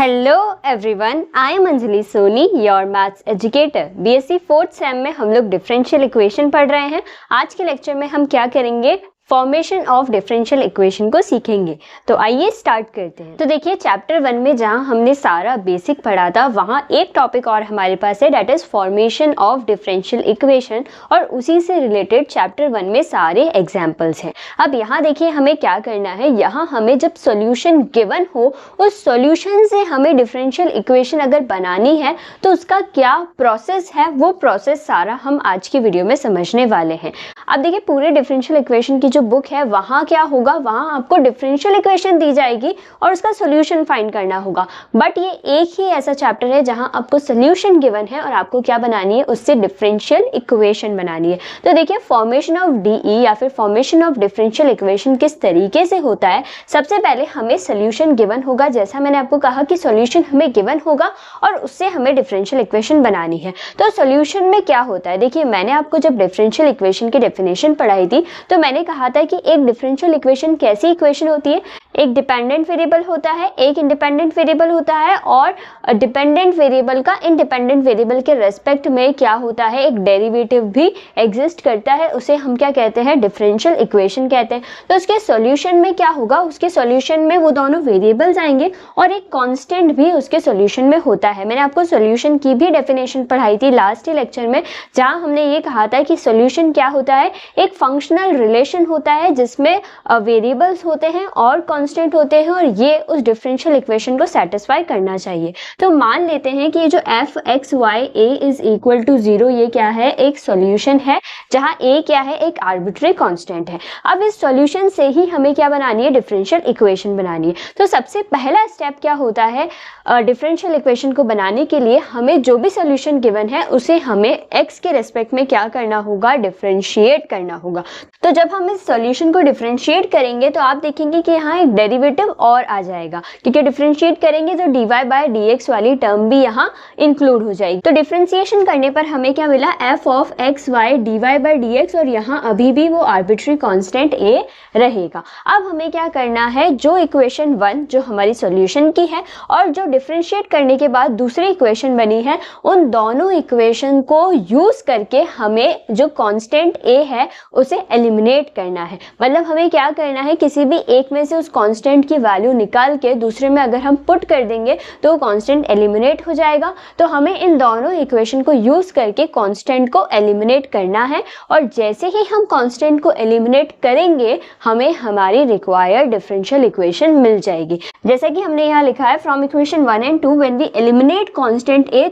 Hello everyone, I am Anjali Soni, your maths educator. BSc 4th sem में हम लोग differential equation पढ़ रहे हैं। आज के लेक्चर में हम क्या करेंगे, फॉर्मेशन ऑफ डिफरेंशियल इक्वेशन को सीखेंगे। तो आइए स्टार्ट करते हैं। तो देखिए, चैप्टर 1 में जहां हमने सारा बेसिक पढ़ा था, वहां एक टॉपिक और हमारे पास है, that is formation of differential equation, और उसी से रिलेटेड चैप्टर 1 में सारे एग्जाम्पल्स हैं। अब यहाँ देखिए हमें क्या करना है, यहाँ हमें जब सॉल्यूशन गिवन हो, उस सॉल्यूशन से हमें डिफरेंशियल इक्वेशन अगर बनानी है तो उसका क्या प्रोसेस है, वो प्रोसेस सारा हम आज की वीडियो में समझने वाले हैं। अब देखिए, पूरे डिफरेंशियल इक्वेशन की जो बुक है, वहां क्या होगा, वहां आपको डिफरेंशियल इक्वेशन दी जाएगी और उसका सॉल्यूशन फाइंड करना होगा। बट ये एक ही ऐसा चैप्टर है जहां आपको सॉल्यूशन गिवन है और आपको क्या बनानी है, उससे डिफरेंशियल इक्वेशन बनानी है। तो देखिए, फॉर्मेशन ऑफ डीई या फिर फॉर्मेशन ऑफ डिफरेंशियल इक्वेशन किस तरीके से होता है। सबसे पहले हमें सॉल्यूशन गिवन होगा, जैसा मैंने आपको कहा कि सॉल्यूशन हमें गिवन होगा और उससे हमें डिफरेंशियल इक्वेशन बनानी है। तो सॉल्यूशन में क्या होता है, देखिए मैंने आपको जब डिफरेंशियल इक्वेशन की डेफिनेशन पढ़ाई थी तो मैंने कहा था कि एक डिफरेंशियल इक्वेशन कैसी इक्वेशन होती है, एक डिपेंडेंट वेरिएबल होता है, एक इंडिपेंडेंट वेरिएबल होता है, और डिपेंडेंट वेरिएबल का इंडिपेंडेंट वेरिएबल के रेस्पेक्ट में क्या होता है, एक डेरिवेटिव भी एग्जिस्ट करता है। उसे हम क्या कहते हैं, डिफरेंशियल इक्वेशन कहते हैं। तो उसके सॉल्यूशन में क्या होगा, उसके सॉल्यूशन में वो दोनों वेरिएबल्स आएंगे और एक कांस्टेंट भी उसके सॉल्यूशन में होता है। मैंने आपको सॉल्यूशन की भी डेफिनेशन पढ़ाई थी लास्ट लेक्चर में, जहां हमने ये कहा था कि सॉल्यूशन क्या होता है, एक फंक्शनल रिलेशन होता है जिसमें वेरिएबल्स होते हैं और कांस्टेंट होते हैं, और ये उस डिफरेंशियल इक्वेशन को सेटिस्फाई करना चाहिए। तो मान लेते हैं कि ये जो f x y a is equal to 0, ये क्या है, एक सॉल्यूशन है जहां ए क्या है, एक आर्बिट्री कांस्टेंट है। अब इस सॉल्यूशन से ही हमें क्या बनानी है, डिफरेंशियल इक्वेशन बनानी है। तो सबसे पहला स्टेप क्या होता है, डिफरेंशियल इक्वेशन को बनाने के लिए हमें जो भी सॉल्यूशन गिवन है उसे हमें एक्स के रेस्पेक्ट में क्या करना होगा, डिफरेंशिएट करना होगा। तो जब हम इस सॉल्यूशन को डिफरेंशिएट करेंगे तो आप देखेंगे कि यहाँ एक डेरिवेटिव और आ जाएगा, क्योंकि डिफरेंशिएट करेंगे तो dy बाय dx वाली टर्म भी यहाँ इंक्लूड हो जाएगी। तो डिफरेंशिएशन करने पर हमें क्या मिला, f of x y dy by dx, और यहाँ अभी भी वो आर्बिट्री कांस्टेंट a रहेगा। अब हमें क्या करना है, जो इक्वेशन 1 जो हमारी सॉल्यूशन की है और जो डिफरेंशिएट करने के बाद दूसरी इक्वेशन बनी है, उन दोनों इक्वेशन को यूज करके हमें जो कांस्टेंट a है उसे एलिमिनेट करना है। मतलब हमें क्या करना है, किसी भी एक में से उस कांस्टेंट की वैल्यू निकाल के दूसरे में अगर हम पुट कर देंगे तो कांस्टेंट एलिमिनेट हो जाएगा। तो हमें इन दोनों इक्वेशन को यूज करके कांस्टेंट को एलिमिनेट करना है, और जैसे ही हम कांस्टेंट को एलिमिनेट करेंगे हमें हमारी रिक्वायर्ड डिफरेंशियल इक्वेशन मिल जाएगी। जैसा कि हमने यहाँ लिखा है, from equation 1 and 2 when we eliminate constant a,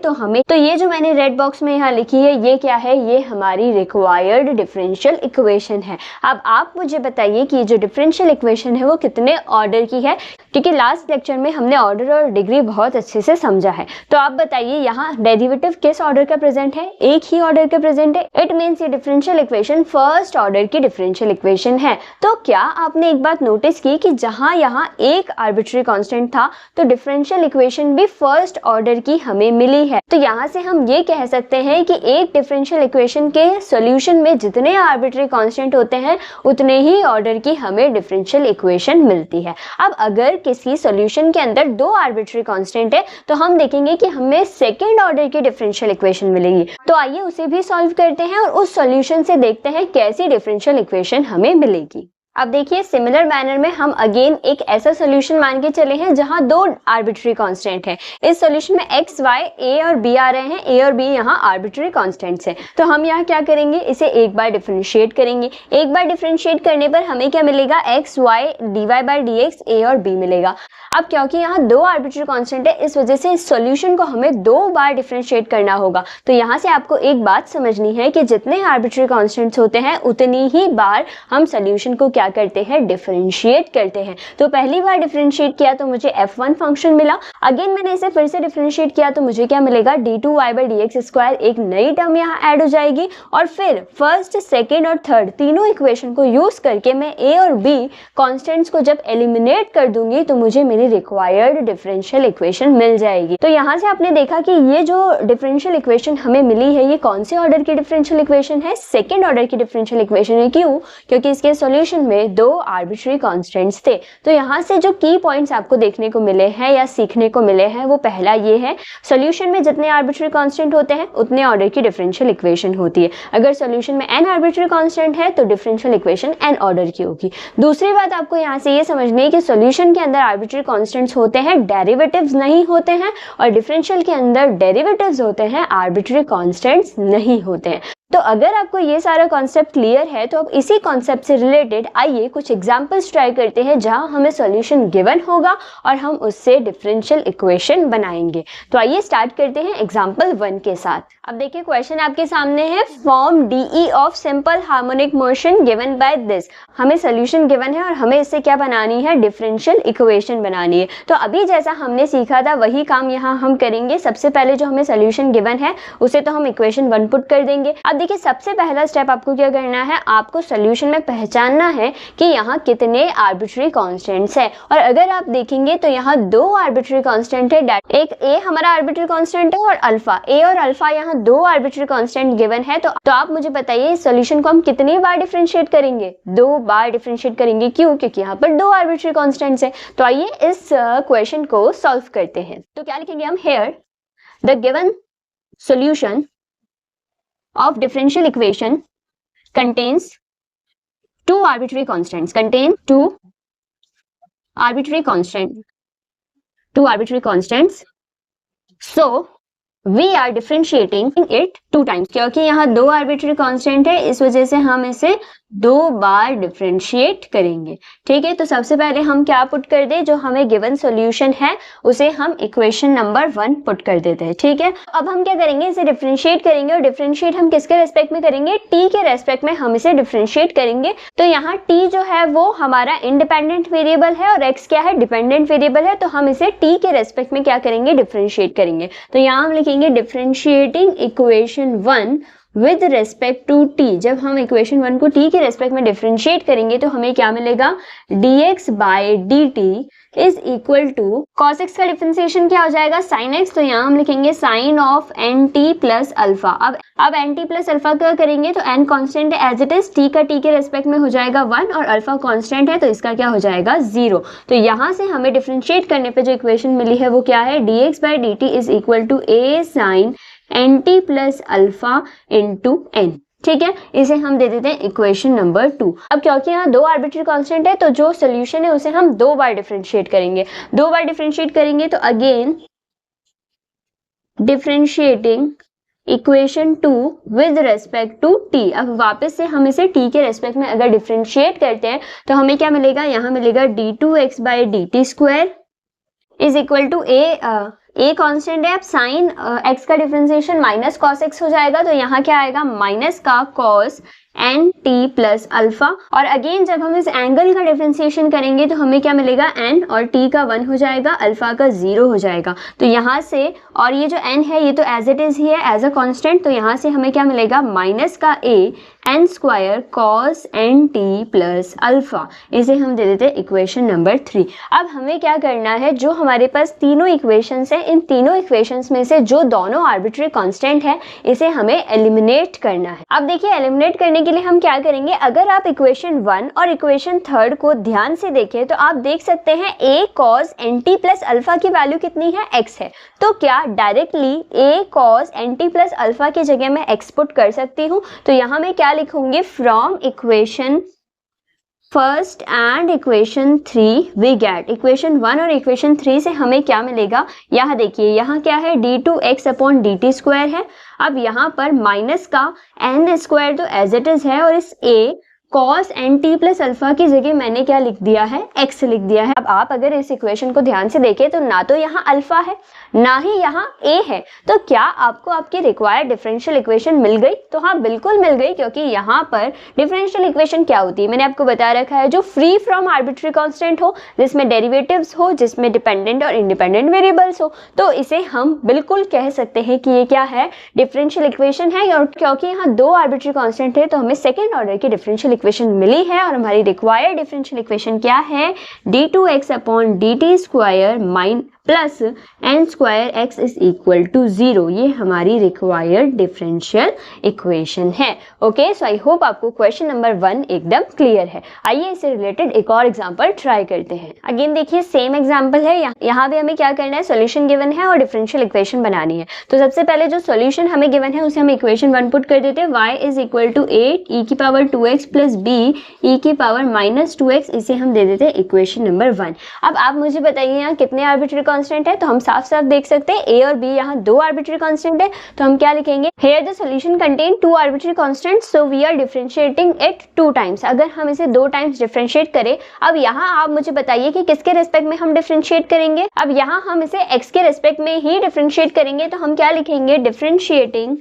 तो ये जो मैंने रेड बॉक्स में यहाँ लिखी है, ये क्या है, ये हमारी रिक्वायर्ड डिफरेंशियल इक्वेशन है। अब आप मुझे बताइए कि जो डिफरेंशियल इक्वेशन है वो कितने ऑर्डर की है, क्योंकि लास्ट लेक्चर में हमने ऑर्डर और डिग्री बहुत अच्छे से समझा है। तो आप बताइए यहाँ डेरिवेटिव किस ऑर्डर का प्रेजेंट है, एक ही ऑर्डर का प्रेजेंट है। इट मीन्स ये डिफरेंशियल इक्वेशन फर्स्ट ऑर्डर की डिफरेंशियल इक्वेशन है। तो क्या आपने एक बात नोटिस की कि जहां यहाँ एक आर्बिट्री कांस्टेंट था तो डिफरेंशियल इक्वेशन भी फर्स्ट ऑर्डर की हमें मिली है। तो यहाँ से हम ये कह सकते हैं कि एक डिफरेंशियल इक्वेशन के सॉल्यूशन में जितने आर्बिट्री कांस्टेंट होते हैं उतने ही ऑर्डर की हमें डिफरेंशियल इक्वेशन मिलती है। अब अगर किसी सॉल्यूशन के अंदर 2 आर्बिट्री कांस्टेंट है तो हम देखेंगे कि हमें सेकंड ऑर्डर की डिफरेंशियल इक्वेशन मिलेगी। तो आइए उसे भी सॉल्व करते हैं और उस सॉल्यूशन से देखते हैं कैसी डिफरेंशियल इक्वेशन हमें मिलेगी। अब देखिए, सिमिलर मैनर में हम अगेन एक ऐसा सॉल्यूशन मान के चले हैं जहां 2 आर्बिट्री कांस्टेंट है। इस सॉल्यूशन में एक्स वाई ए और बी आ रहे हैं, ए और बी यहाँ आर्बिट्री कांस्टेंट्स हैं। तो हम यहाँ क्या करेंगे, इसे एक बार डिफरेंशिएट करेंगे। एक बार डिफरेंशिएट करने पर हमें क्या मिलेगा, x y dy by dx a और b मिलेगा। अब क्योंकि यहाँ 2 आर्बिट्री कांस्टेंट है, इस वजह से इस सॉल्यूशन को हमें 2 बार डिफरेंशिएट करना होगा। तो यहाँ से आपको एक बात समझनी है कि जितने आर्बिट्री कांस्टेंट्स होते हैं उतनी ही बार हम सॉल्यूशन को क्या करते हैं, डिफरेंशिएट करते हैं। तो पहली बार डिफरेंशिएट किया तो मुझे f1 फंक्शन मिला। अगेन मैंने इसे फिर से डिफरेंशिएट किया तो मुझे क्या मिलेगा, d2y बाय dx स्क्वायर, एक नई टर्म यहाँ ऐड हो जाएगी। और फिर फर्स्ट, सेकेंड और थर्ड तीनों इक्वेशन को यूज करके मैं a और b कॉन्स्टेंट्स को जब एलिमिनेट कर दूंगी तो मुझे मेरी रिक्वायर्ड डिफरेंशियल इक्वेशन मिल जाएगी। तो यहाँ से आपने देखा कि ये जो डिफरेंशियल इक्वेशन हमें मिली है, ये कौन से ऑर्डर की डिफरेंशियल इक्वेशन है, सेकेंड ऑर्डर की डिफरेंशियल इक्वेशन है। क्यों, क्योंकि इसके सॉल्यूशन में हमें दो आर्बिट्री कॉन्स्टेंट्स थे। तो यहाँ से जो की पॉइंट्स आपको देखने को मिले हैं या सीखने को मिले हैं वो पहला ये है, सॉल्यूशन में जितने आर्बिट्री कांस्टेंट होते हैं उतने ऑर्डर की डिफरेंशियल इक्वेशन होती है। अगर सॉल्यूशन में n आर्बिट्री कांस्टेंट है तो डिफरेंशियल इक्वेशन n ऑर्डर की होगी। दूसरी बात आपको यहाँ से ये समझनी है कि सॉल्यूशन के अंदर आर्बिट्री कांस्टेंट्स होते हैं, डेरिवेटिव्स नहीं होते हैं, और डिफरेंशियल के अंदर डेरिवेटिव्स होते हैं, आर्बिट्री कांस्टेंट्स नहीं होते हैं। तो अगर आपको ये सारा कॉन्सेप्ट क्लियर है तो अब इसी कॉन्सेप्ट से रिलेटेड आइए कुछ एग्जांपल्स ट्राई करते हैं जहां हमें सॉल्यूशन गिवन होगा और हम उससे डिफरेंशियल इक्वेशन बनाएंगे। तो आइए स्टार्ट करते हैं एग्जांपल 1 के साथ। अब देखिए क्वेश्चन आपके सामने है, form DE of simple harmonic motion given by this. हमें सॉल्यूशन गिवन है और हमें इससे क्या बनानी है, डिफरेंशियल इक्वेशन बनानी है। तो अभी जैसा हमने सीखा था वही काम यहाँ हम करेंगे। सबसे पहले जो हमें सॉल्यूशन गिवन है उसे तो हम इक्वेशन 1 पुट कर देंगे। अब देखिए सबसे पहला स्टेप आपको क्या करना है, आपको सॉल्यूशन में पहचानना है कि यहाँ कितने आर्बिट्री कांस्टेंट्स है। और अगर आप देखेंगे तो यहाँ दो आर्बिट्री कांस्टेंट है, एक ए हमारा आर्बिट्री कांस्टेंट है और अल्फा। ए और अल्फा यहाँ दो आर्बिट्री कांस्टेंट गिवन है। तो आप मुझे बताइए इस सॉल्यूशन को हम कितनी बार डिफरेंशिएट करेंगे, 2 बार डिफरेंशिएट करेंगे। क्यों? क्योंकि यहाँ पर दो आर्बिट्री कांस्टेंट्स है। तो आइए इस क्वेश्चन को सॉल्व करते हैं। तो क्या लिखेंगे हम, here the given solution of differential equation contains two arbitrary constants, so we are differentiating it 2 times। क्योंकि यहाँ दो आर्बिट्री कांस्टेंट है इस वजह से हम इसे 2 बार डिफरेंशिएट करेंगे। ठीक है, तो सबसे पहले हम क्या पुट कर दे, जो हमें गिवन सॉल्यूशन है उसे हम इक्वेशन नंबर 1 पुट कर देते हैं। ठीक है, अब हम क्या करेंगे, इसे डिफरेंशिएट करेंगे और डिफरेंशिएट हम किसके रेस्पेक्ट में करेंगे, टी के रेस्पेक्ट में हम इसे डिफरेंशिएट करेंगे। तो यहाँ टी जो है वो हमारा इंडिपेंडेंट वेरिएबल है और एक्स क्या है, डिपेंडेंट वेरिएबल है। तो हम इसे टी के रेस्पेक्ट में क्या करेंगे, डिफरेंशिएट करेंगे। तो यहाँ हम लिखेंगे differentiating equation 1 with respect to t. जब हम इक्वेशन 1 को टी के रेस्पेक्ट में डिफरेंशिएट करेंगे तो हमें क्या मिलेगा, dx by dt is equal to cos x का डिफरेंशिएशन क्या हो जाएगा, sin x। तो यहाँ हम लिखेंगे sine of n t plus alpha. अब एन टी प्लस अल्फा क्या करेंगे, तो एन कांस्टेंट है एज इट इज, टी का टी के रेस्पेक्ट में हो जाएगा 1 और अल्फा कांस्टेंट है तो इसका क्या हो जाएगा 0। तो यहाँ से हमें डिफरेंशिएट करने पे जो इक्वेशन मिली है वो क्या है, dx by dt is equal to a sine n t plus alpha into n. ठीक है, इसे हम दे देते हैं इक्वेशन नंबर 2। अब क्योंकि यहाँ दो आर्बिट्री कांस्टेंट है तो जो सोल्यूशन है उसे हम 2 बार डिफरेंशिएट करेंगे। 2 बार डिफरेंशिएट करेंगे तो again differentiating equation 2 with respect to t. अब वापस से हम इसे टी के रेस्पेक्ट में अगर डिफरेंशिएट करते हैं तो हमें क्या मिलेगा, यहाँ मिलेगा d2x by dt square is equal to a constant है। अब साइन एक्स का डिफरेंशिएशन माइनस कॉस एक्स हो जाएगा तो यहाँ क्या आएगा, माइनस का cos n t plus alpha. और अगेन जब हम इस एंगल का डिफरेंशिएशन करेंगे तो हमें क्या मिलेगा, एन और टी का 1 हो जाएगा, अल्फा का 0 हो जाएगा। तो यहाँ से, और ये जो एन है ये तो एज इट इज ही है एज अ कांस्टेंट, तो यहाँ से हमें क्या मिलेगा, माइनस का a n square cos n t plus alpha. इसे हम दे देते हैं इक्वेशन नंबर 3। अब हमें क्या करना है, जो हमारे पास तीनों इक्वेशंस हैं इन तीनों इक्वेशंस में से जो दोनों आर्बिट्री कांस्टेंट है इसे हमें एलिमिनेट करना है। अब देखिए एलिमिनेट करने के लिए हम क्या करेंगे, अगर आप इक्वेशन 1 और इक्वेशन 3 को ध्यान से देखें तो आप देख सकते हैं a cos nt plus alpha की वैल्यू कितनी है, x है। तो क्या directly a cos nt plus alpha की जगह मैं x पुट कर सकती हूँ। तो यहाँ मैं क्या लिखूंगी, from equation first and equation 3 we get, equation 1 और इक्वेशन 3 से हमें क्या मिलेगा, यहाँ देखिए यहाँ क्या है, d2x अपॉन dt स्क्वायर है। अब यहाँ पर माइनस का n स्क्वायर तो एज इट इज है और इस a cos nt plus alpha की जगह मैंने क्या लिख दिया है, x लिख दिया है। अब आप अगर इस इक्वेशन को ध्यान से देखें तो ना तो यहाँ अल्फा है ना ही यहाँ a है। तो क्या आपको आपकी रिक्वायर्ड डिफरेंशियल इक्वेशन मिल गई, तो हाँ बिल्कुल मिल गई, क्योंकि यहाँ पर डिफरेंशियल इक्वेशन क्या होती है मैंने आपको बता रखा है, जो फ्री फ्रॉम आर्बिट्री कांस्टेंट हो, जिसमें डेरिवेटिव्स हो, जिसमें डिपेंडेंट और इंडिपेंडेंट वेरिएबल्स हो, तो इसे हम बिल्कुल कह सकते हैं कि ये क्या है, डिफरेंशियल इक्वेशन है। और क्योंकि यहाँ दो आर्बिट्री कांस्टेंट है तो हमें सेकेंड ऑर्डर की डिफरेंशियल इक्वेशन मिली है और हमारी रिक्वायर्ड डिफरेंशियल इक्वेशन क्या है, d2x upon dt square plus n square x is equal to 0। ये हमारी रिक्वायर्ड डिफरेंशियल इक्वेशन है। ओके, सो आई होप आपको क्वेश्चन नंबर 1 एकदम क्लियर है। आइए इससे रिलेटेड एक और एग्जांपल ट्राई करते हैं। अगेन देखिए सेम एग्जांपल है, यहाँ भी हमें क्या करना है, सॉल्यूशन गिवन है और डिफरेंशियल इक्वेशन बनानी है। तो सबसे पहले जो सॉल्यूशन हमें गिवन है उसे हम इक्वेशन 1 पुट कर देते हैं, y is equal to 8 e की power 2x plus b e की पावर माइनस 2x, इसे हम दे देते हैं इक्वेशन नंबर 1। अब आप मुझे बताइए यहाँ कितने आर्बिट्री कांस्टेंट है, तो हम साफ साफ देख सकते हैं a और b यहाँ दो आर्बिट्री कांस्टेंट है, तो हम क्या लिखेंगे, here the solution contain two arbitrary constants so we are differentiating it 2 times. अगर हम इसे 2 टाइम्स डिफरेंशिएट करें, अब यहाँ आप मुझे बताइए कि किसके रेस्पेक्ट में हम डिफरेंशिएट करेंगे। अब यहाँ हम इसे x के रेस्पेक्ट में ही डिफरेंशिएट करेंगे, तो हम क्या लिखेंगे, differentiating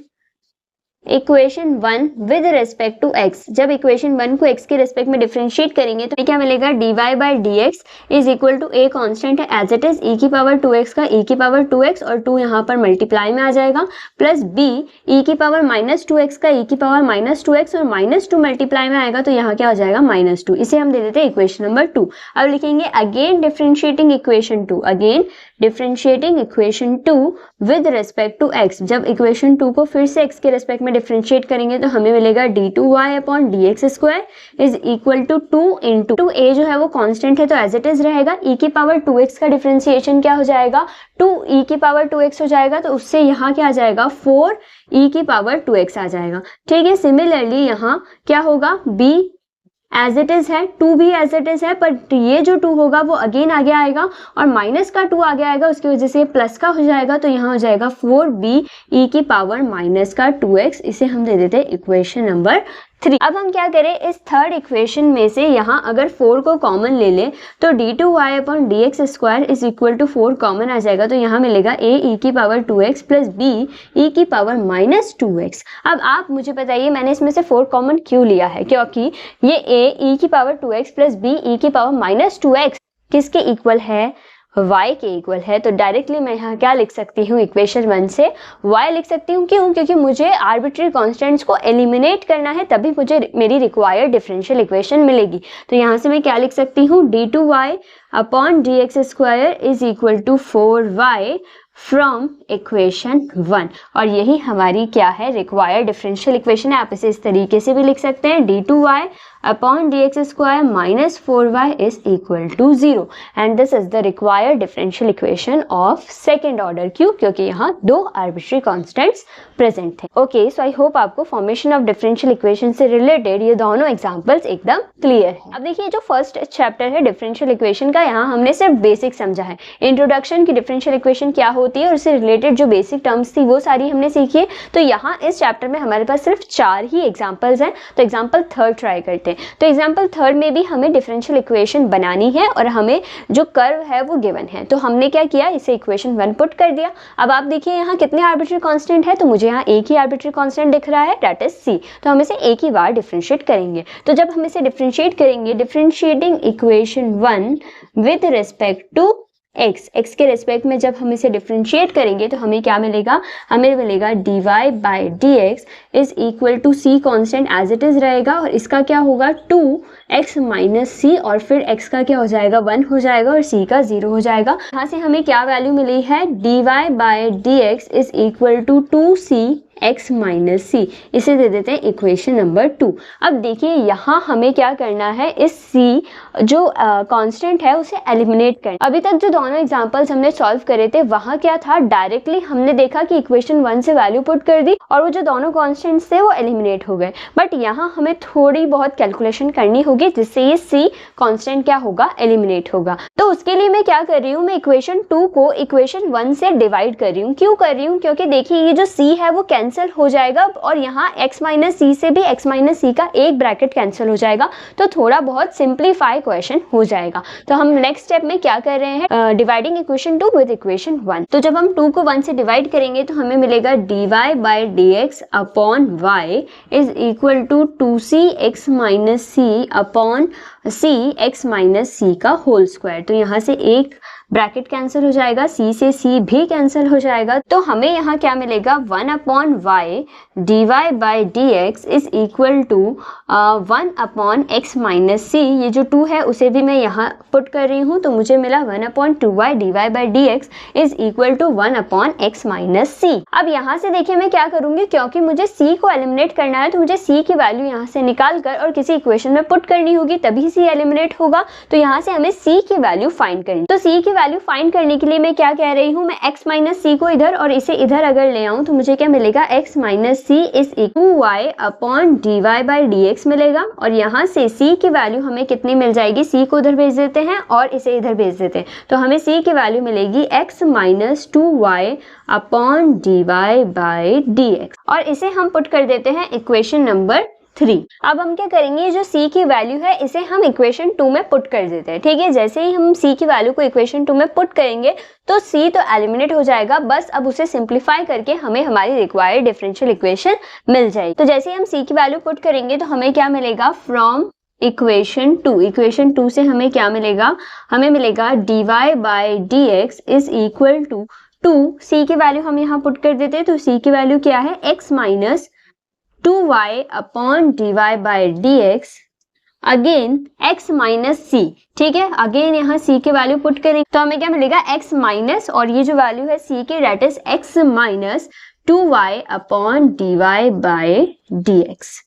equation 1 with respect to x। जब इक्वेशन 1 को x के रेस्पेक्ट में डिफरेंशिएट करेंगे तो क्या मिलेगा, dy by dx is equal to a constant है एज इट इज, e की पावर 2x का e की पावर 2x और 2 यहाँ पर मल्टीप्लाई में आ जाएगा, प्लस b e की पावर माइनस 2x का e की पावर माइनस 2x और माइनस 2 मल्टीप्लाई में आएगा, तो यहाँ क्या हो जाएगा, माइनस 2। इसे हम दे देते हैं इक्वेशन नंबर 2। अब लिखेंगे again differentiating equation 2, again differentiating equation 2 with respect to x। जब इक्वेशन 2 को फिर से x के रेस्पेक्ट में डिफरेंशिएट करेंगे तो हमें मिलेगा d2y upon dx square is equal to 2 into a जो है वो कांस्टेंट है तो एज इट इज रहेगा, e की पावर 2x का डिफरेंशिएशन क्या हो जाएगा, 2e की पावर 2x हो जाएगा, तो उससे यहाँ क्या आ जाएगा, 4e की पावर 2x आ जाएगा। ठीक है, सिमिलरली यहाँ क्या होगा, b एज इट इज है, 2 भी एज इट इज है, पर ये जो 2 होगा वो अगेन आगे आएगा और माइनस का 2 आगे आएगा, उसकी वजह से प्लस का हो जाएगा, तो यहाँ हो जाएगा 4b e की पावर माइनस का 2x। इसे हम दे देते हैं इक्वेशन नंबर 3। अब हम क्या करें, इस थर्ड इक्वेशन में से यहाँ अगर 4 को कॉमन ले लें तो d2y upon dx square is equal to 4 common आ जाएगा, तो यहाँ मिलेगा a e की power 2x plus b e की पावर माइनस 2x। अब आप मुझे बताइए मैंने इसमें से 4 कॉमन क्यों लिया है, क्योंकि ये a e की power 2x plus b e की पावर माइनस 2x किसके इक्वल है, y के इक्वल है। तो डायरेक्टली मैं यहाँ क्या लिख सकती हूँ, इक्वेशन 1 से y लिख सकती हूँ। क्यों, क्योंकि मुझे आर्बिट्री कांस्टेंट्स को एलिमिनेट करना है, तभी मुझे मेरी रिक्वायर्ड डिफरेंशियल इक्वेशन मिलेगी। तो यहाँ से मैं क्या लिख सकती हूँ, d2y upon dx square is equal to 4y from equation 1, और यही हमारी क्या है, रिक्वायर्ड डिफरेंशियल इक्वेशन है। आप इसे इस तरीके से भी लिख सकते हैं, d2y upon dx square minus 4y is equal to 0 and this is the required differential equation of second order. क्यों, क्योंकि यहाँ 2 आर्बिट्री कॉन्स्टेंट्स प्रेजेंट थे। ओके, सो आई होप आपको फॉर्मेशन ऑफ डिफरेंशियल इक्वेशन से रिलेटेड ये दोनों examples एकदम clear है। अब देखिए जो फर्स्ट चैप्टर है डिफरेंशियल इक्वेशन का, यहाँ हमने सिर्फ बेसिक समझा है, इंट्रोडक्शन की डिफरेंशियल इक्वेशन क्या होती है और उससे रिलेटेड जो बेसिक टर्म्स थी वो सारी हमने सीखी है। तो यहाँ इस चैप्टर में हमारे पास सिर्फ 4 ही एग्जाम्पल्स हैं, तो एग्जाम्पल 3 ट्राई करते हैं। तो एग्जाम्पल 3 में भी हमें डिफरेंशियल इक्वेशन बनानी है और हमें जो कर्व है वो गिवन है, तो हमने क्या किया, इसे इक्वेशन 1 पुट कर दिया। अब आप देखिए यहाँ कितने आर्बिट्री कांस्टेंट है, तो मुझे यहाँ एक ही आर्बिट्री कांस्टेंट दिख रहा है, दैट इज c, तो हम इसे एक ही बार डिफरेंशिएट करेंगे। तो जब हम इसे डिफरेंशिएट करेंगे, differentiating equation 1 with respect to x के रेस्पेक्ट में जब हम इसे डिफरेंशिएट करेंगे तो हमें क्या मिलेगा, हमें मिलेगा dy by dx is equal to c constant as it is रहेगा, और इसका क्या होगा 2x माइनस c, और फिर x का क्या हो जाएगा 1 हो जाएगा और c का 0 हो जाएगा। यहाँ से हमें क्या वैल्यू मिली है, dy by dx is equal to 2c x minus C, इसे दे देते हैं इक्वेशन नंबर 2। अब देखिए यहाँ हमें क्या करना है, इस c जो कांस्टेंट है उसे एलिमिनेट करना। अभी तक जो दोनों एग्जांपल्स हमने सॉल्व करे थे वहाँ क्या था, डायरेक्टली हमने देखा कि इक्वेशन 1 से वैल्यू पुट कर दी और वो जो दोनों कांस्टेंट्स थे वो एलिमिनेट हो गए, बट यहाँ हमें थोड़ी बहुत कैलकुलेशन करनी होगी जिससे ये c कांस्टेंट क्या होगा, एलिमिनेट होगा। तो उसके लिए मैं क्या कर रही हूँ, मैं इक्वेशन 2 को इक्वेशन 1 से डिवाइड कर रही हूँ। क्यों कर रही हूँ, क्योंकि देखिए ये जो c है वो कैंसिल हो जाएगा और यहाँ x माइनस सी से भी x माइनस सी का एक ब्रैकेट कैंसिल हो जाएगा, तो थोड़ा बहुत सिंप्लीफाई क्वेश्चन हो जाएगा। तो हम नेक्स्ट स्टेप में क्या कर रहे हैं, डिवाइडिंग इक्वेशन 2 विद इक्वेशन 1। तो जब हम 2 को 1 से डिवाइड करेंगे तो हमें मिलेगा dy by dx upon y is equal to 2c x minus C upon c x minus C का होल स्क्वायर। तो यहाँ से एक ब्रैकेट कैंसिल हो जाएगा, c से c भी कैंसिल हो जाएगा, तो हमें यहाँ क्या मिलेगा 1/y dy by dx is equal to 1/x minus c। ये जो 2 है उसे भी मैं यहाँ पुट कर रही हूँ, तो मुझे मिला 1/2y dy by dx is equal to 1/x minus c। अब यहाँ से देखिए मैं क्या करूँगी, क्योंकि मुझे c को एलिमिनेट करना है तो मुझे c की वैल्यू यहाँ से निकाल कर और किसी इक्वेशन में पुट करनी होगी, तभी c एलिमिनेट होगा। तो यहाँ से हमें c की वैल्यू फाइंड करनी, तो c की वैल्यू फाइंड करने के लिए मैं क्या कह रही हूँ, मैं x माइनस c को इधर और इसे इधर अगर ले आऊँ तो मुझे क्या मिलेगा, x minus c is equal to y upon dy by dx मिलेगा। और यहाँ से c की वैल्यू हमें कितनी मिल जाएगी, c को उधर भेज देते हैं और इसे इधर भेज देते हैं, तो हमें c की वैल्यू मिलेगी x minus 2y upon dy by dx, और इसे हम पुट कर देते हैं इक्वेशन नंबर 3। अब हम क्या करेंगे, जो c की वैल्यू है इसे हम इक्वेशन 2 में पुट कर देते हैं, ठीक है। जैसे ही हम c की वैल्यू को इक्वेशन 2 में पुट करेंगे तो c तो एलिमिनेट हो जाएगा, बस अब उसे सिंप्लीफाई करके हमें हमारी रिक्वायर्ड डिफरेंशियल इक्वेशन मिल जाएगी। तो जैसे ही हम c की वैल्यू पुट करेंगे तो हमें क्या मिलेगा, फ्रॉम इक्वेशन 2 से हमें क्या मिलेगा, हमें मिलेगा dy by dx is equal to 2, c की वैल्यू हम यहाँ पुट कर देते हैं, तो c की वैल्यू क्या है, x minus 2y upon dy by dx again x minus c, ठीक है। अगेन यहाँ c की वैल्यू पुट करेंगे तो हमें क्या मिलेगा, x माइनस, और ये जो वैल्यू है c की that is x minus 2y upon dy by dx।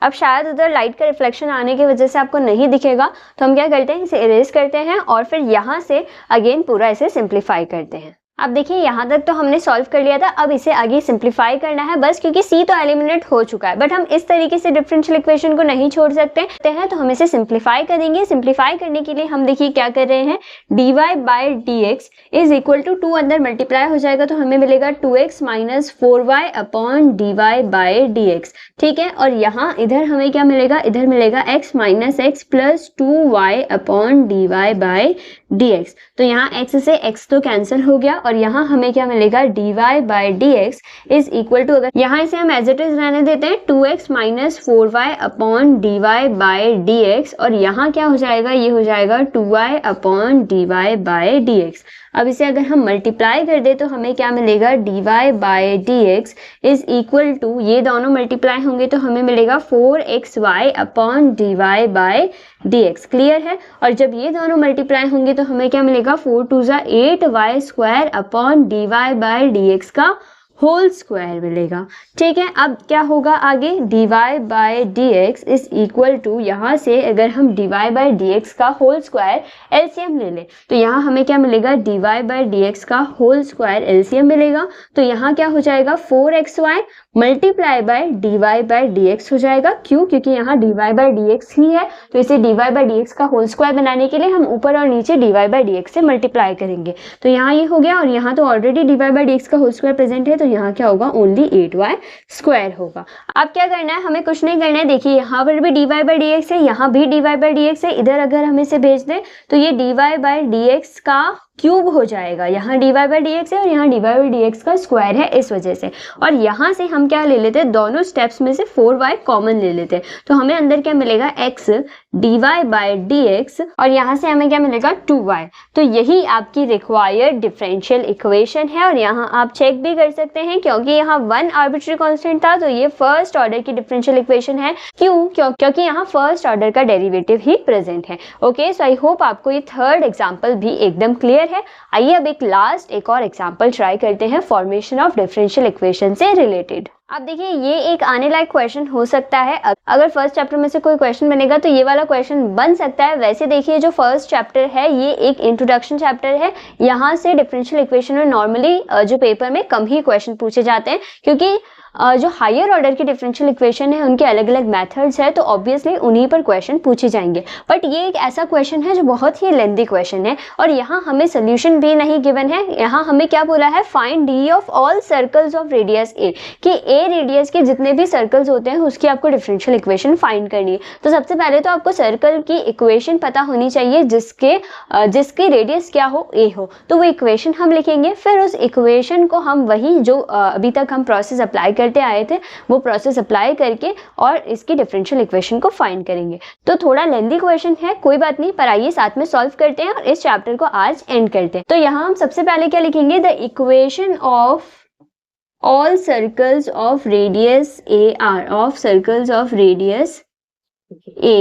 अब शायद उधर लाइट का रिफ्लेक्शन आने की वजह से आपको नहीं दिखेगा, तो हम क्या करते हैं, इसे इरेज करते हैं और फिर यहाँ से अगेन पूरा इसे सिंप्लीफाई करते हैं। अब देखिए यहाँ तक तो हमने सॉल्व कर लिया था, अब इसे आगे सिंप्लीफाई करना है बस, क्योंकि c तो एलिमिनेट हो चुका है, बट हम इस तरीके से डिफरेंशियल इक्वेशन को नहीं छोड़ सकते हैं, तो हम इसे सिंप्लीफाई करेंगे। सिंप्लीफाई करने के लिए हम देखिए क्या कर रहे हैं, dy by dx is equal to 2 अंदर मल्टीप्लाई हो जाएगा, तो हमें मिलेगा 2x minus 4y upon dy by dx, ठीक है। और यहाँ इधर हमें क्या मिलेगा, इधर मिलेगा x minus x plus 2y upon dy by dx, तो यहाँ x से x तो कैंसिल हो गया और यहाँ हमें क्या मिलेगा, dy by dx is equal to, अगर यहाँ इसे हम एज इट इज रहने देते हैं, 2x minus 4y upon dy by dx, और यहाँ क्या हो जाएगा, ये हो जाएगा 2y upon dy by dx। अब इसे अगर हम मल्टीप्लाई कर दे तो हमें क्या मिलेगा, dy by dx is equal to, ये दोनों मल्टीप्लाई होंगे तो हमें मिलेगा 4xy upon dy by dx, clear है। और जब ये दोनों मल्टीप्लाई होंगे तो हमें क्या मिलेगा, 4 2 8y square upon dy by dx का होल स्क्वायर मिलेगा, ठीक है। अब क्या होगा आगे, dy by dx is equal to, यहाँ से अगर हम dy बाई dx का होल स्क्वायर एलसीएम ले लें तो यहाँ हमें क्या मिलेगा, dy बाई dx का होल स्क्वायर एलसीएम मिलेगा, तो यहाँ क्या हो जाएगा, 4xy multiply by dy by dx हो जाएगा। क्यों, क्योंकि यहाँ dy बाई dx ही है, तो इसे dy बाई dx का होल स्क्वायर बनाने के लिए हम ऊपर और नीचे dy बाई dx से मल्टीप्लाई करेंगे, तो यहाँ ये हो गया, और यहाँ तो ऑलरेडी dy बाई dx का होल स्क्वायर प्रेजेंट है, तो यहाँ क्या होगा, ओनली 8y स्क्वायर होगा। अब क्या करना है, हमें कुछ नहीं करना है, देखिए यहाँ पर भी dy बाई dx है, यहाँ भी dy बाई dx है, इधर अगर हम इसे भेज दें तो ये dy बाई dx का क्यूब हो जाएगा, यहाँ dy बाई dx है और यहाँ dy बाई dx का स्क्वायर है इस वजह से, और यहाँ से हम क्या ले लेते हैं, दोनों स्टेप्स में से 4y कॉमन ले लेते हैं, तो हमें अंदर क्या मिलेगा, x dy बाई dx, और यहाँ से हमें क्या मिलेगा, 2y। तो यही आपकी रिक्वायर्ड डिफरेंशियल इक्वेशन है, और यहाँ आप चेक भी कर सकते हैं क्योंकि यहाँ 1 आर्बिट्री कांस्टेंट था, तो ये फर्स्ट ऑर्डर की डिफरेंशियल इक्वेशन है। क्यों, क्योंकि यहाँ फर्स्ट ऑर्डर का डेरिवेटिव ही प्रेजेंट है। ओके, सो आई होप आपको ये थर्ड एग्जाम्पल भी एकदम क्लियर है। आइए अब एक और एग्जांपल ट्राई करते हैं फॉर्मेशन ऑफ डिफरेंशियल इक्वेशन से रिलेटेड। अब देखिए ये एक आने लायक क्वेश्चन हो सकता है, अगर फर्स्ट चैप्टर में से कोई क्वेश्चन बनेगा तो ये वाला क्वेश्चन बन सकता है। वैसे देखिए जो फर्स्ट चैप्टर है ये एक इंट्रोडक्शन चैप्टर है, यहाँ से डिफरेंशियल इक्वेशन में नॉर्मली जो पेपर में कम ही क्वेश्चन पूछे जाते हैं, क्योंकि जो हायर ऑर्डर की डिफरेंशियल इक्वेशन है उनके अलग अलग मेथड्स है, तो ऑब्वियसली उन्हीं पर क्वेश्चन पूछे जाएंगे। बट ये एक ऐसा क्वेश्चन है जो बहुत ही लेंथी क्वेश्चन है, और यहाँ हमें सोल्यूशन भी नहीं गिवन है। यहाँ हमें क्या बोला है, find D of all circles of radius A, कि ए रेडियस के जितने भी सर्कल्स होते हैं उसकी आपको डिफरेंशियल इक्वेशन फाइंड करनी है। तो सबसे पहले तो आपको सर्कल की इक्वेशन पता होनी चाहिए जिसकी रेडियस क्या हो, ए हो, तो वो इक्वेशन हम लिखेंगे। फिर उस इक्वेशन को हम वही जो अभी तक हम प्रोसेस अप्लाई करते आए थे वो प्रोसेस अप्लाई करके और इसकी डिफरेंशियल इक्वेशन को फाइंड करेंगे। तो थोड़ा लेंथी क्वेश्चन है, कोई बात नहीं, पर आइए साथ में सॉल्व करते हैं और इस चैप्टर को आज एंड करते हैं। तो यहाँ हम सबसे पहले क्या लिखेंगे, the equation of all circles of radius A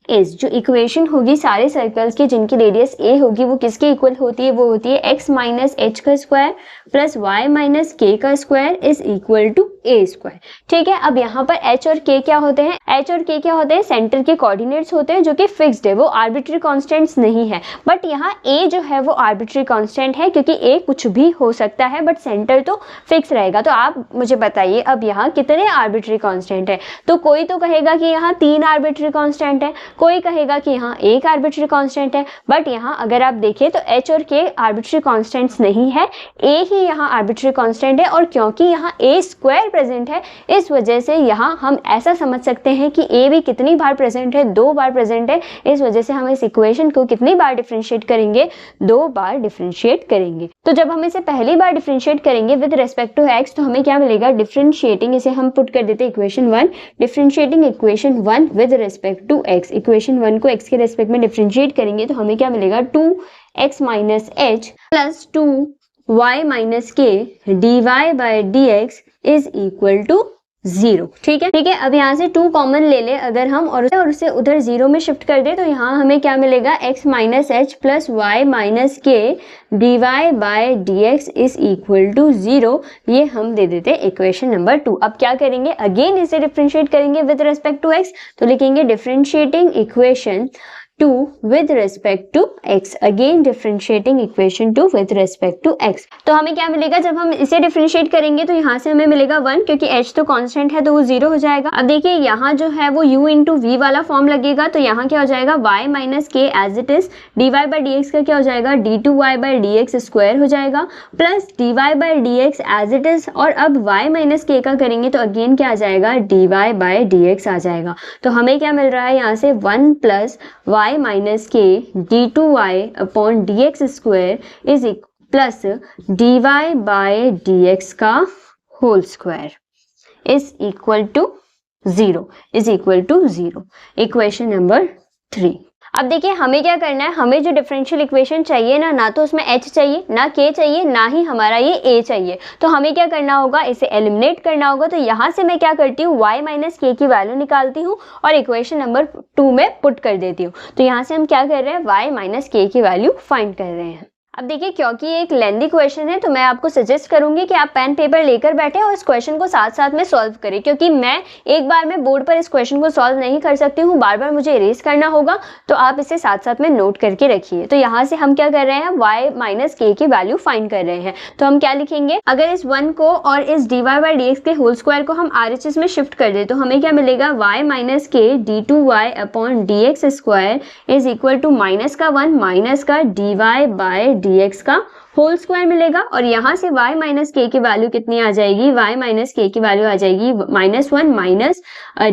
is जो इक्वेशन होगी सारे सर्कल्स की जिनकी रेडियस a होगी वो किसके इक्वल होती है, वो होती है x माइनस एच का square plus y minus k का square is equal to a square. ठीक है, अब यहाँ पर h और k क्या होते हैं, h और k क्या होते हैं, सेंटर के कोऑर्डिनेट्स होते हैं जो कि फिक्स्ड है, वो आर्बिट्री कॉन्स्टेंट्स नहीं है। बट यहाँ a जो है वो आर्बिट्री कॉन्स्टेंट है क्योंकि a कुछ भी हो सकता है बट सेंटर तो फिक्स रहेगा। तो आप मुझे बताइए अब यहाँ कितने आर्बिट्री कॉन्स्टेंट है, तो कोई तो कहेगा कि यहाँ 3 आर्बिट्री कॉन्स्टेंट है, कोई कहेगा कि यहाँ 1 आर्बिट्री कांस्टेंट है। बट यहाँ अगर आप देखें तो h और k आर्बिट्री कांस्टेंट्स नहीं है, a ही यहाँ आर्बिट्री कांस्टेंट है। और क्योंकि यहाँ a स्क्वायर प्रेजेंट है इस वजह से यहाँ हम ऐसा समझ सकते हैं कि a भी कितनी बार प्रेजेंट है, 2 बार प्रेजेंट है। इस वजह से हम इस इक्वेशन को कितनी बार डिफरेंशिएट करेंगे, 2 बार डिफरेंशिएट करेंगे। तो जब हम इसे पहली बार डिफरेंशिएट करेंगे विद रेस्पेक्ट टू x तो हमें क्या मिलेगा, डिफरेंशिएटिंग, इसे हम पुट कर देते हैं equation 1, differentiating equation 1 with respect to x, equation 1 को x के रेस्पेक्ट में डिफरेंशिएट करेंगे तो हमें क्या मिलेगा, 2x minus H plus 2y minus k dy by dx is equal to 0। ठीक है, अब यहाँ से 2 कॉमन ले ले अगर हम और उसे उधर 0 में शिफ्ट कर दे तो यहाँ हमें क्या मिलेगा, x minus H plus Y minus k dy by dx is equal to 0। ये हम दे देते हैं इक्वेशन नंबर 2। अब क्या करेंगे, अगेन इसे डिफरेंशिएट करेंगे विद रिस्पेक्ट टू x, तो लिखेंगे differentiating equation 2 with respect to x, again differentiating equation 2 with respect to x। तो हमें क्या मिलेगा, जब हम इसे डिफरेंशिएट करेंगे तो यहाँ से हमें मिलेगा 1 क्योंकि h तो कांस्टेंट है तो वो 0 हो जाएगा। अब देखिए यहाँ जो है वो u इंटू वी वाला फॉर्म लगेगा तो यहाँ क्या हो जाएगा, y minus k as it is, dy by dx का क्या हो जाएगा, d2y बाई dx स्क्वायर हो जाएगा plus dy by dx as it is. और अब y माइनस के का करेंगे तो अगेन क्या आ जाएगा, dy बाई dx आ जाएगा। तो हमें क्या मिल रहा है यहाँ से 1 plus y minus k d2y upon dx square is plus dy by dx का whole square is equal to 0, equation number 3। अब देखिए हमें क्या करना है, हमें जो डिफरेंशियल इक्वेशन चाहिए ना तो उसमें h चाहिए, ना k चाहिए, ना ही हमारा ये a चाहिए। तो हमें क्या करना होगा, इसे एलिमिनेट करना होगा। तो यहाँ से मैं क्या करती हूँ, y माइनस के की वैल्यू निकालती हूँ और इक्वेशन नंबर 2 में पुट कर देती हूँ। तो यहाँ से हम क्या कर रहे हैं, y माइनस के की वैल्यू फाइंड कर रहे हैं। अब देखिए क्योंकि ये एक लेंथी क्वेश्चन है तो मैं आपको सजेस्ट करूंगी कि आप पेन पेपर लेकर बैठे और इस क्वेश्चन को साथ साथ में सॉल्व करें, क्योंकि मैं एक बार में बोर्ड पर इस क्वेश्चन को सॉल्व नहीं कर सकती हूँ, बार बार मुझे इरेज करना होगा। तो आप इसे साथ साथ में नोट करके रखिए। तो यहाँ से हम क्या कर रहे हैं, y माइनस के की वैल्यू फाइंड कर रहे हैं। तो हम क्या लिखेंगे, अगर इस 1 को और इस dy बाई dx के होल स्क्वायर को हम RHS में शिफ्ट कर दे तो हमें क्या मिलेगा, y minus k d2y upon dx square is equal to minus का 1 माइनस का dy बाय dx का होल स्क्वायर मिलेगा। और यहाँ से y माइनस के की वैल्यू कितनी आ जाएगी, y माइनस के की वैल्यू आ जाएगी -1 माइनस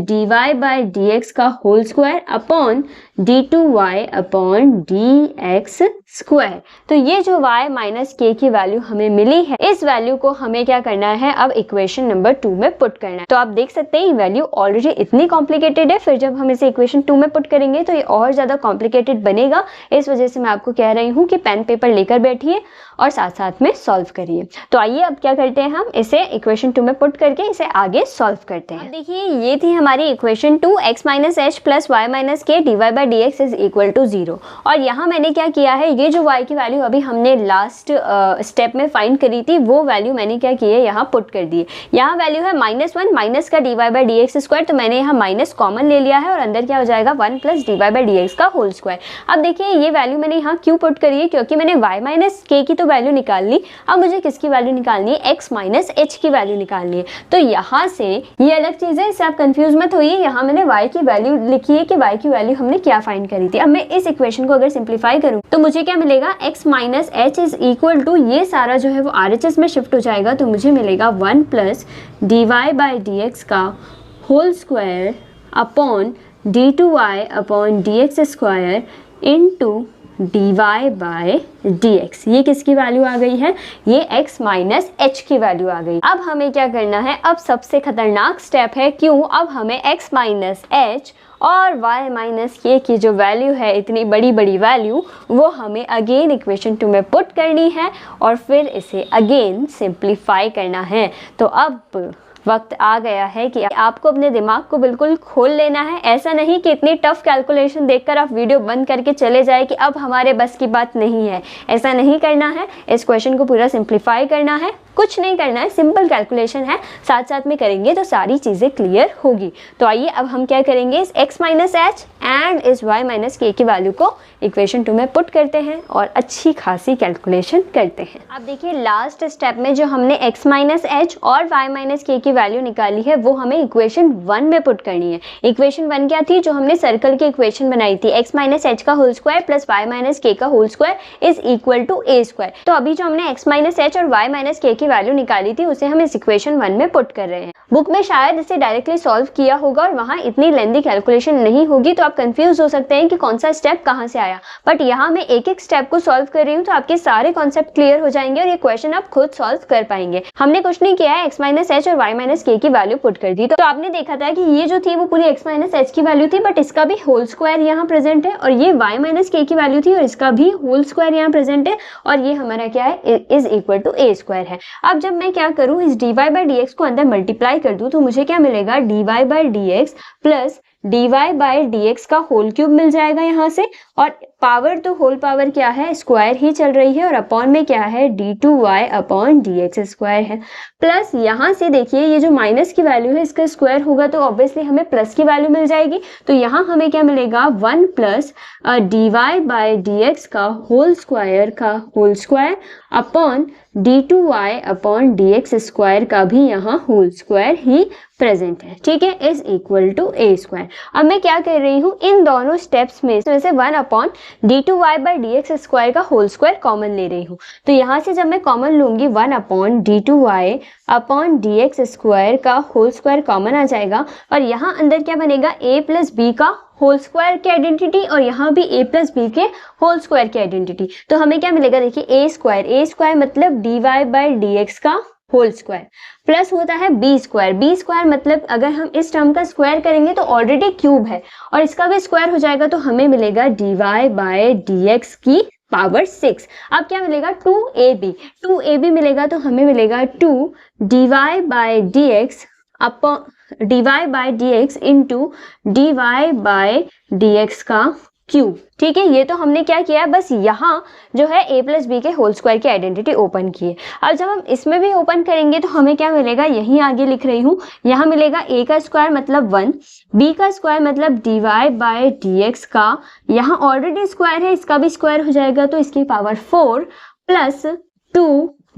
dy बाय dx का whole square upon d2y upon dx square. तो ये जो y माइनस के की वैल्यू हमें मिली है, इस वैल्यू को हमें क्या करना है, अब इक्वेशन नंबर 2 में पुट करना है। तो आप देख सकते हैं ये वैल्यू ऑलरेडी इतनी कॉम्प्लिकेटेड है, फिर जब हम इसे इक्वेशन 2 में पुट करेंगे तो ये और ज्यादा कॉम्प्लिकेटेड बनेगा। इस वजह से मैं आपको कह रही हूँ कि पेन पेपर लेकर बैठिए और साथ साथ में सॉल्व करिए। तो आइए अब क्या करते हैं, हम इसे इक्वेशन 2 में पुट करके इसे आगे सॉल्व करते हैं। देखिए ये थी हमारी equation 2, x minus H plus Y minus K D Y by D X is equal to 0। और यहाँ मैंने क्या किया है, ये जो y की वैल्यू अभी हमने लास्ट स्टेप में फाइंड करी थी वो वैल्यू मैंने क्या की है, यहाँ पुट कर दी है। यहाँ वैल्यू है -1 माइनस का d Y by D x square, तो मैंने यहाँ माइनस कॉमन ले लिया है और अंदर क्या हो जाएगा 1 plus D Y by D x का होल स्क्वायर। अब देखिए ये वैल्यू मैंने यहाँ क्यों पुट करी है, क्योंकि मैंने y माइनस के की तो वैल्यू निकाल ली, अब मुझे किसकी वैल्यू निकालनी है, x माइनस एच की वैल्यू निकालनी है। तो यहाँ से ये अलग चीज़ है, इससे आप कंफ्यूज मत होइए। यहाँ मैंने y की वैल्यू लिखी है कि y की वैल्यू हमने क्या फाइंड करी थी। अब मैं इस इक्वेशन को अगर सिंप्लीफाई करूँ तो मुझे क्या मिलेगा, x minus h is equal to, ये सारा जो है वो RHS में शिफ्ट हो जाएगा तो मुझे मिलेगा 1 plus D Y by D x का whole square upon d2y upon dx square into dy by dx। ये किसकी वैल्यू आ गई है? ये x माइनस h की वैल्यू आ गई। अब हमें क्या करना है? अब सबसे खतरनाक स्टेप है। क्यों? अब हमें x माइनस h और y माइनस k की जो वैल्यू है, इतनी बड़ी बड़ी वैल्यू, वो हमें अगेन इक्वेशन 2 में पुट करनी है और फिर इसे अगेन सिंप्लीफाई करना है। तो अब वक्त आ गया है कि आपको अपने दिमाग को बिल्कुल खोल लेना है। ऐसा नहीं कि इतनी टफ कैलकुलेशन देखकर आप वीडियो बंद करके चले जाए कि अब हमारे बस की बात नहीं है। ऐसा नहीं करना है। इस क्वेश्चन को पूरा सिंप्लीफाई करना है, कुछ नहीं करना है, सिंपल कैलकुलेशन है, साथ साथ में करेंगे तो सारी चीज़ें क्लियर होगी। तो आइए अब हम क्या करेंगे, इस x माइनस एच एंड इस y माइनस के की वैल्यू को इक्वेशन 2 में पुट करते हैं और अच्छी खासी कैलकुलेशन करते हैं। अब देखिए लास्ट स्टेप में जो हमने x माइनस एच और y माइनस के की वैल्यू निकाली है वो हमें इक्वेशन 1 में पुट करनी है। इक्वेशन 1 क्या थी? जो हमने सर्कल की इक्वेशन बनाई थी, x माइनस एच का whole square plus y minus k का whole square is equal to a square. तो अभी जो हमने x माइनस एच और y माइनस के की वैल्यू निकाली थी उसे हम इस इक्वेशन 1 में पुट कर रहे हैं। बुक में शायद इसे डायरेक्टली सॉल्व किया होगा और वहां इतनी लेंथी कैलकुलेशन नहीं होगी, तो आप कंफ्यूज हो सकते हैं कि कौन सा स्टेप कहां से आया। बट यहाँ मैं एक एक स्टेप को सॉल्व कर रही हूँ तो आपके सारे कॉन्सेप्ट क्लियर हो जाएंगे और ये क्वेश्चन आप खुद सॉल्व कर पाएंगे। हमने कुछ नहीं किया है, x माइनस एच और y माइनस के की वैल्यू पुट कर दी। तो आपने देखा था कि ये जो थी वो पूरी x माइनस एच की वैल्यू थी, बट इसका भी होल स्क्वायर यहाँ प्रेजेंट है, और ये y माइनस के की वैल्यू थी और इसका भी होल स्क्वायर यहाँ प्रेजेंट है, और ये हमारा क्या है, is equal to a square है। अब जब मैं क्या करूँ, इस dy बाई dx को अंदर मल्टीप्लाई कर दूँ तो मुझे क्या मिलेगा, dy by dx plus dy by dx का होल क्यूब मिल जाएगा यहाँ से, और पावर तो होल पावर क्या है, स्क्वायर ही चल रही है, और अपॉन में क्या है, d2y अपॉन dx स्क्वायर है। प्लस यहाँ से देखिए ये जो माइनस की वैल्यू है इसका स्क्वायर होगा तो ऑब्वियसली हमें प्लस की वैल्यू मिल जाएगी। तो यहाँ हमें क्या मिलेगा, 1 प्लस dy बाई dx का whole square upon d2y upon dx square का भी यहाँ होल स्क्वायर ही प्रेजेंट है। ठीक है, is equal to a square. अब मैं क्या कर रही हूँ, इन दोनों स्टेप्स में से 1 upon d2y by dx square का होल स्क्वायर कॉमन ले रही हूँ। तो यहाँ से जब मैं कॉमन लूंगी 1 upon d2y upon dx square का होल स्क्वायर कॉमन आ जाएगा, और यहाँ अंदर क्या बनेगा, a प्लस b का होल स्क्वायर की आइडेंटिटी और यहाँ भी a प्लस बी के होल स्क्वायर की आइडेंटिटी। तो हमें क्या मिलेगा, देखिए a स्क्वायर मतलब dy बाई dx का होल स्क्वायर प्लस होता है b स्क्वायर मतलब अगर हम इस टर्म का स्क्वायर करेंगे तो ऑलरेडी क्यूब है और इसका भी स्क्वायर हो जाएगा, तो हमें मिलेगा dy बाई dx की पावर 6। अब क्या मिलेगा, 2ab मिलेगा, तो हमें मिलेगा 2 dy by dx upon dy by dx into dy by dx का क्यूब। ठीक है, ये तो हमने क्या किया है, बस यहाँ जो है a प्लस बी के होल स्क्वायर की आइडेंटिटी ओपन की है। अब जब हम इसमें भी ओपन करेंगे तो हमें क्या मिलेगा, यहीं आगे लिख रही हूँ, यहाँ मिलेगा a का स्क्वायर मतलब 1, b का स्क्वायर मतलब dy बाई dx का, यहाँ ऑलरेडी स्क्वायर है, इसका भी स्क्वायर हो जाएगा तो इसकी power 4 plus 2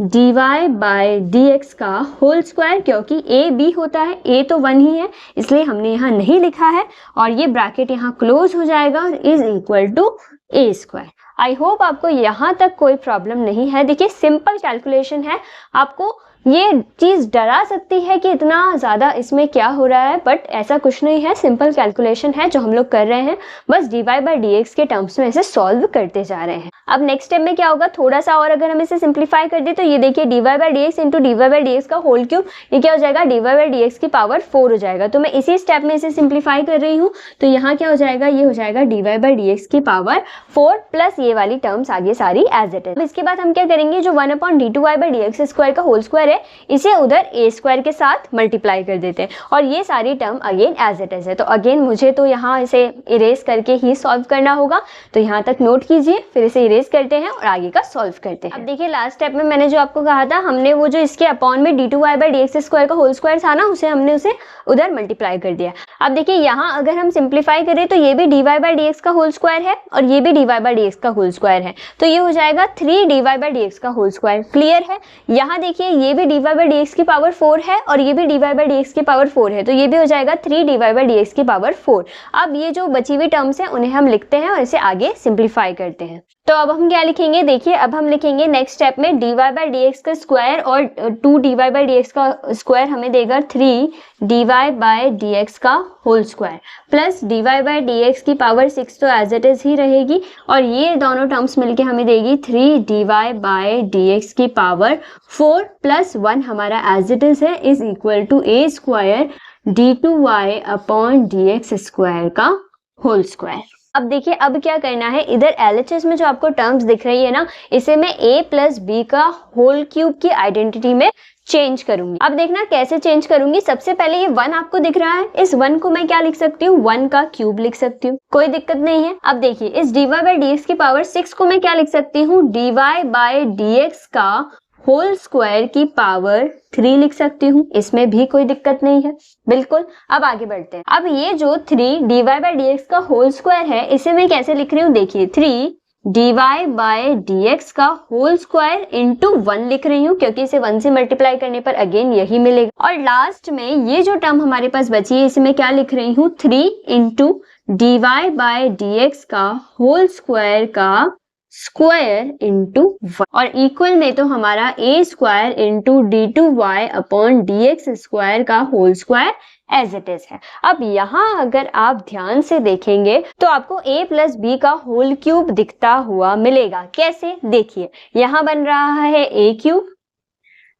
dy by dx का होल स्क्वायर, क्योंकि a b होता है, a तो 1 ही है इसलिए हमने यहाँ नहीं लिखा है, और ये ब्रैकेट यहाँ क्लोज हो जाएगा और is equal to a square. I hope आपको यहाँ तक कोई प्रॉब्लम नहीं है। देखिए सिंपल कैलकुलेशन है, आपको ये चीज़ डरा सकती है कि इतना ज़्यादा इसमें क्या हो रहा है, बट ऐसा कुछ नहीं है, सिंपल कैलकुलेशन है जो हम लोग कर रहे हैं, बस dy बाई dx के टर्म्स में इसे सॉल्व करते जा रहे हैं। अब नेक्स्ट स्टेप में क्या होगा, थोड़ा सा और अगर हम इसे सिंप्लीफाई कर दे तो ये देखिए dy by dx into dy by dx का होल क्यूब, ये क्या हो जाएगा, dy बाई dx की पावर 4 हो जाएगा। तो मैं इसी स्टेप में इसे सिंप्लीफाई कर रही हूँ, तो यहाँ क्या हो जाएगा, ये हो जाएगा dy बाई dx की पावर 4 प्लस ये वाली टर्म्स आगे सारी एज इट इज। इसके बाद हम क्या करेंगे, जो 1 upon d2y by dx square का होल स्क्वायर है इसे उधर a स्क्वायर के साथ मल्टीप्लाई कर देते हैं, और ये सारी term again as it is है। तो अगेन मुझे तो यहाँ इसे इरेज करके ही सॉल्व करना होगा, तो यहाँ तक नोट कीजिए, फिर इसे इरेज करते हैं और आगे का सॉल्व करते हैं। अब देखिए लास्ट स्टेप में मैंने जो आपको कहा था, हमने वो जो इसके अपॉन में d2y बाई dx स्क्वायर का होल स्क्वायर था ना, उसे उधर मल्टीप्लाई कर दिया। अब देखिए यहाँ अगर हम सिंप्लीफाई करें तो ये भी dy बाई dx का होल स्क्वायर है और ये भी dy बाई dx का होल स्क्वायर है, तो ये हो जाएगा 3 dy बाई dx का होल स्क्वायर। क्लियर है, यहाँ देखिए ये भी dy बाई dx की पावर 4 है और ये भी dy बाई dx की पावर 4 है, तो ये भी हो जाएगा 3 dy बाई dx की पावर 4। अब ये जो बची हुई टर्म्स हैं उन्हें हम लिखते हैं और इसे आगे सिंप्लीफाई करते हैं। तो अब हम क्या लिखेंगे, देखिए अब हम लिखेंगे नेक्स्ट स्टेप में dy बाई डी एक्स का स्क्वायर और 2dy बाई डी एक्स का स्क्वायर हमें देगा 3dy बाई डी एक्स का whole square plus dy by D x की पावर 6 तो एज इट इज ही रहेगी और ये दोनों टर्म्स मिलके हमें देगी 3dy बाई डी एक्स की पावर 4 प्लस 1 हमारा एज इट इज है is equal to a square d2y upon d x square का होल स्क्वायर। अब देखिए अब क्या करना है, इधर LHS में जो आपको टर्म्स दिख रही है ना, इसे मैं a प्लस बी का होल क्यूब की आइडेंटिटी में चेंज करूंगी। अब देखना कैसे चेंज करूंगी। सबसे पहले ये 1 आपको दिख रहा है, इस 1 को मैं क्या लिख सकती हूँ, 1 का क्यूब लिख सकती हूँ, कोई दिक्कत नहीं है। अब देखिए इस dy बाई डी एक्स की पावर 6 को मैं क्या लिख सकती हूँ, dy बाई डी एक्स का होल स्क्वायर की पावर 3 लिख सकती हूँ, इसमें भी कोई दिक्कत नहीं है, बिल्कुल। अब आगे बढ़ते हैं। अब ये जो 3dy बाई डी एक्स का होल स्क्वायर है इसे मैं कैसे लिख रही हूँ, देखिए 3dy बाई डी एक्स का होल स्क्वायर इंटू 1 लिख रही हूँ क्योंकि इसे 1 से मल्टीप्लाई करने पर अगेन यही मिलेगा। और लास्ट में ये जो टर्म हमारे पास बची है इसे मैं क्या लिख रही हूँ, 3 into dy by D x का होल स्क्वायर का स्क्वायर इंटू 1 और इक्वल में तो हमारा a square into d2y upon dx square का whole square as it is है। अब यहाँ अगर आप ध्यान से देखेंगे तो आपको a प्लस बी का होल क्यूब दिखता हुआ मिलेगा। कैसे, देखिए यहाँ बन रहा है a cube,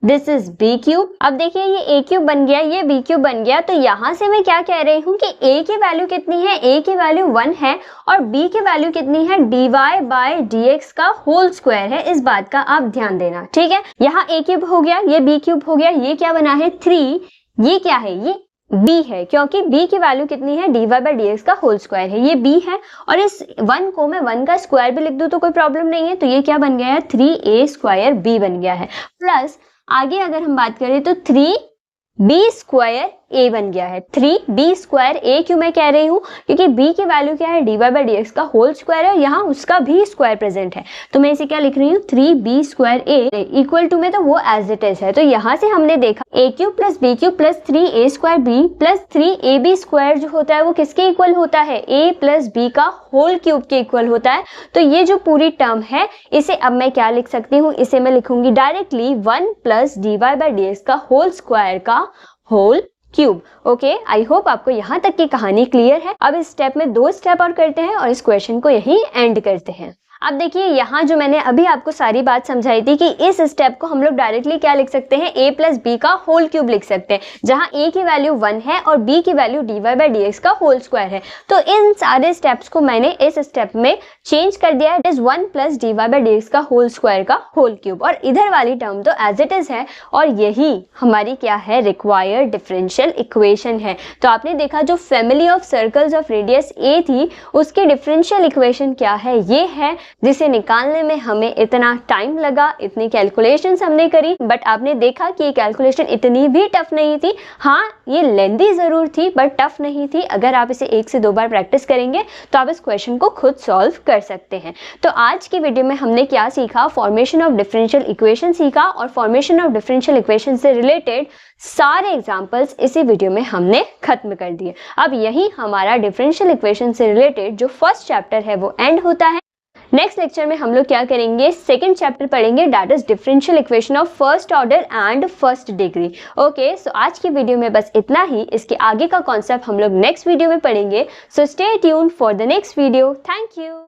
this is b cube. अब देखिए ये ए क्यूब बन गया, ये बी क्यूब बन गया। तो यहाँ से मैं क्या कह रही हूँ कि ए की वैल्यू कितनी है, ए की वैल्यू 1 है और बी की वैल्यू कितनी है, dy बाई डी एक्स का होल स्क्वायर है। इस बात का आप ध्यान देना, ठीक है। यहाँ ए क्यूब हो गया, ये बी क्यूब हो गया, ये क्या बना है 3, ये क्या है, ये b है क्योंकि b की वैल्यू कितनी है, dy बाई डी एक्स का होल स्क्वायर है, ये b है। और इस 1 को मैं 1 का स्क्वायर भी लिख दूं तो कोई प्रॉब्लम नहीं है। तो ये क्या बन गया है, 3a स्क्वायर b बन गया है। प्लस आगे अगर हम बात करें तो 3b स्क्वायर a बन गया है। 3b स्क्वायर a क्यों मैं कह रही हूँ, क्योंकि b की वैल्यू क्या है, dy बाई डी एक्स का होल स्क्वायर है, यहाँ उसका भी स्क्वायर प्रेजेंट है। तो मैं इसे क्या लिख रही हूँ, 3b square a equal to में तो वो एज इट इज है। तो यहाँ से हमने देखा a cube plus b cube plus 3a square b plus 3ab square जो होता है वो किसके इक्वल होता है, a प्लस b का होल क्यूब के इक्वल होता है। तो ये जो पूरी टर्म है इसे अब मैं क्या लिख सकती हूँ, इसे मैं लिखूंगी directly 1 plus dy by D x का होल स्क्वायर का whole cube. Okay, I hope आपको यहाँ तक की कहानी क्लियर है। अब इस स्टेप में 2 स्टेप और करते हैं और इस क्वेश्चन को यहीं एंड करते हैं। अब देखिए यहाँ जो मैंने अभी आपको सारी बात समझाई थी कि इस स्टेप को हम लोग डायरेक्टली क्या लिख सकते हैं, a प्लस बी का होल क्यूब लिख सकते हैं, जहाँ a की वैल्यू 1 है और b की value dy by D x का होल स्क्वायर है। तो इन सारे स्टेप्स को मैंने इस स्टेप में चेंज कर दिया है, it is 1 plus dy by D x का होल स्क्वायर का होल क्यूब। और इधर वाली टर्म तो एज इट इज है और यही हमारी क्या है, रिक्वायर्ड डिफरेंशियल इक्वेशन है। तो आपने देखा जो family of circles of radius a थी उसकी डिफरेंशियल इक्वेशन क्या है, ये है, जिसे निकालने में हमें इतना टाइम लगा, इतनी कैलकुलेशंस हमने करी, बट आपने देखा कि ये कैलकुलेशन इतनी भी टफ नहीं थी। हाँ ये लेंदी जरूर थी बट टफ नहीं थी। अगर आप इसे 1 से 2 बार प्रैक्टिस करेंगे तो आप इस क्वेश्चन को खुद सॉल्व कर सकते हैं। तो आज की वीडियो में हमने क्या सीखा, फॉर्मेशन ऑफ डिफरेंशियल इक्वेशन सीखा और फॉर्मेशन ऑफ डिफरेंशियल इक्वेशन से रिलेटेड सारे एग्जाम्पल्स इसी वीडियो में हमने खत्म कर दिए। अब यही हमारा डिफरेंशियल इक्वेशन से रिलेटेड जो फर्स्ट चैप्टर है वो एंड होता है। नेक्स्ट लेक्चर में हम लोग क्या करेंगे, सेकंड चैप्टर पढ़ेंगे, that is differential equation of first order and first degree. Okay, so आज की वीडियो में बस इतना ही। इसके आगे का कॉन्सेप्ट हम लोग नेक्स्ट वीडियो में पढ़ेंगे। So stay tuned for the next video. Thank you.